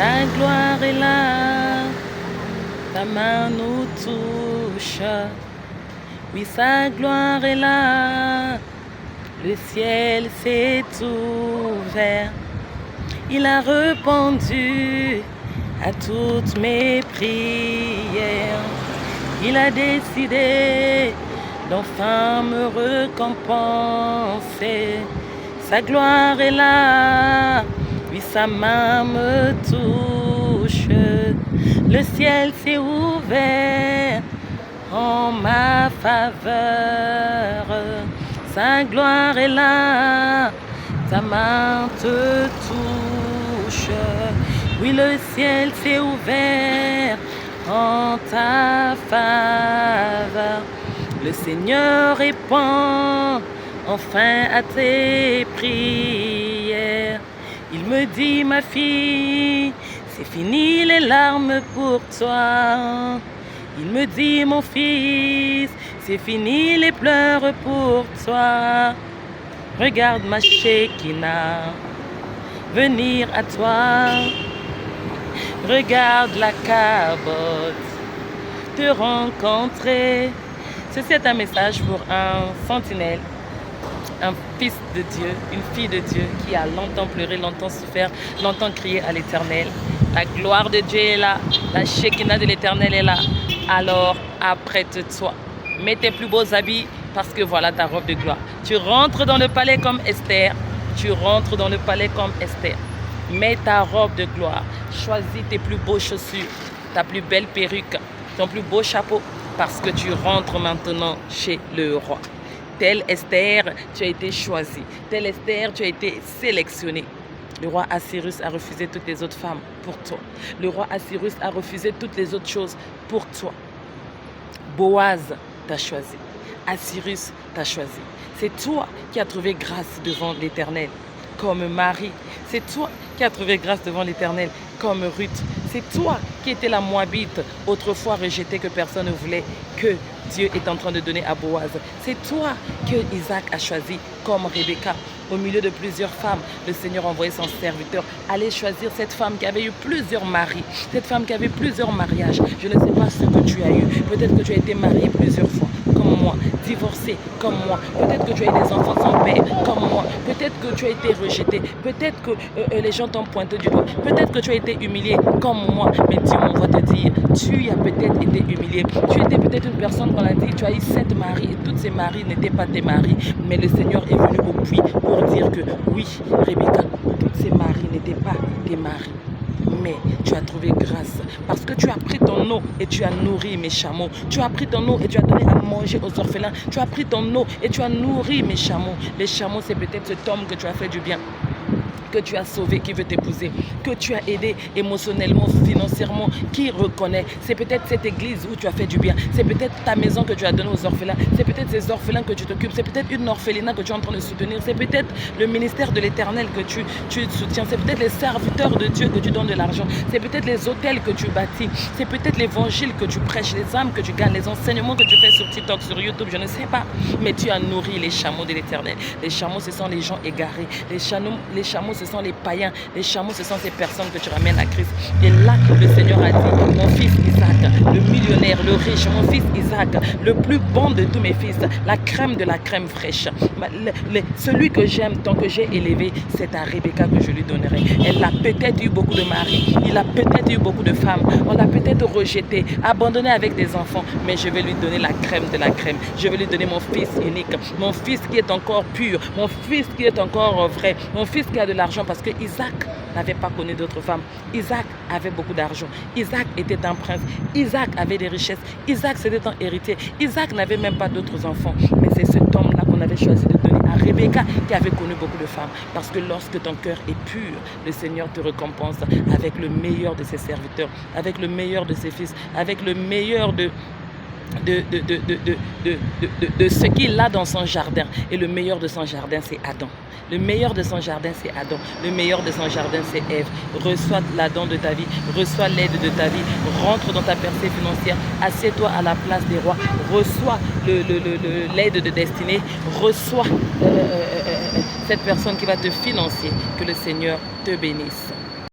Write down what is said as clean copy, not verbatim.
Ta gloire est là, ta main nous touche. Oui, sa gloire est là, le ciel s'est ouvert. Il a répondu à toutes mes prières. Il a décidé d'enfin me récompenser. Sa gloire est là, oui, sa main me touche. Le ciel s'est ouvert en ma faveur. Sa gloire est là, ta main te touche. Oui, le ciel s'est ouvert en ta faveur. Le Seigneur répond enfin à tes prières. Il me dit, ma fille, c'est fini les larmes pour toi. Il me dit, mon fils, c'est fini les pleurs pour toi. Regarde ma Shekinah venir à toi. Regarde la cabote te rencontrer. Ceci est un message pour un sentinelle, un fils de Dieu, une fille de Dieu qui a longtemps pleuré, longtemps souffert, longtemps crié à l'Éternel. La gloire de Dieu est là, la Shekinah de l'Éternel est là. Alors apprête-toi, mets tes plus beaux habits parce que voilà ta robe de gloire. Tu rentres dans le palais comme Esther, tu rentres dans le palais comme Esther. Mets ta robe de gloire, choisis tes plus beaux chaussures, ta plus belle perruque, ton plus beau chapeau parce que tu rentres maintenant chez le roi. Telle Esther, tu as été choisie. Telle Esther, tu as été sélectionnée. Le roi Assyrus a refusé toutes les autres femmes pour toi. Le roi Assyrus a refusé toutes les autres choses pour toi. Boaz t'a choisi. Assyrus t'a choisi. C'est toi qui as trouvé grâce devant l'Éternel comme Marie. C'est toi qui as trouvé grâce devant l'Éternel comme Ruth. C'est toi qui étais la Moabite, autrefois rejetée que personne ne voulait, que Dieu est en train de donner à Boaz. C'est toi que Isaac a choisi comme Rebecca. Au milieu de plusieurs femmes, le Seigneur a envoyé son serviteur aller choisir cette femme qui avait eu plusieurs maris, cette femme qui avait plusieurs mariages. Je ne sais pas ce que tu as eu. Peut-être que tu as été marié plusieurs fois, comme moi, divorcé, comme moi. Peut-être que tu as eu des enfants sans père, comme moi. Peut-être que tu as été rejeté. Peut-être que les gens t'ont pointé du doigt. Peut-être que tu as été humilié, comme moi. Mais Dieu m'envoie te dire, tu as peut-être été humilié. Tu étais peut-être une personne qu'on a dit, tu as eu 7 maris et tous ces maris n'étaient pas tes maris. Mais le Seigneur est venu au puits pour dire que oui, Rebecca, tous ces maris n'étaient pas tes maris. Mais tu as trouvé grâce parce que tu as pris ton eau et tu as nourri mes chameaux. Tu as pris ton eau et tu as donné à manger aux orphelins. Tu as pris ton eau et tu as nourri mes chameaux. Les chameaux, c'est peut-être cet homme que tu as fait du bien, que tu as sauvé, qui veut t'épouser, que tu as aidé émotionnellement, financièrement, qui reconnaît. C'est peut-être cette église où tu as fait du bien. C'est peut-être ta maison que tu as donnée aux orphelins. C'est peut-être ces orphelins que tu t'occupes. C'est peut-être une orphelinat que tu es en train de soutenir. C'est peut-être le ministère de l'Éternel que tu soutiens. C'est peut-être les serviteurs de Dieu que tu donnes de l'argent. C'est peut-être les hôtels que tu bâtis. C'est peut-être l'évangile que tu prêches, les âmes que tu gagnes, les enseignements que tu fais sur TikTok, sur YouTube, je ne sais pas. Mais tu as nourri les chameaux de l'Éternel. Les chameaux, ce sont les gens égarés. Les chameaux, ce sont les païens. Les chameaux, ce sont ces personnes que tu ramènes à Christ. Et là, le Seigneur a dit, mon fils Isaac, le millionnaire, le riche, mon fils Isaac, le plus bon de tous mes fils, la crème de la crème fraîche. Celui que j'aime, tant que j'ai élevé, c'est à Rebecca que je lui donnerai. Elle a peut-être eu beaucoup de maris, il a peut-être eu beaucoup de femmes, on l'a peut-être rejeté, abandonné avec des enfants, mais je vais lui donner la crème de la crème. Je vais lui donner mon fils unique, mon fils qui est encore pur, mon fils qui est encore vrai, mon fils qui a de l'argent parce que Isaac n'avait pas connu d'autres femmes. Isaac avait beaucoup d'argent. Isaac était un prince. Isaac avait des richesses. Isaac c'était un héritier. Isaac n'avait même pas d'autres enfants. Mais c'est cet homme-là qu'on avait choisi de donner à Rebecca qui avait connu beaucoup de femmes. Parce que lorsque ton cœur est pur, le Seigneur te récompense avec le meilleur de ses serviteurs, avec le meilleur de ses fils, avec le meilleur de ce qu'il a dans son jardin. Et le meilleur de son jardin, c'est Adam. Le meilleur de son jardin, c'est Adam. Le meilleur de son jardin, c'est Ève. Reçois la don de ta vie. Reçois l'aide de ta vie. Rentre dans ta percée financière. Assieds-toi à la place des rois. Reçois l'aide de destinée. Reçois cette personne qui va te financer. Que le Seigneur te bénisse.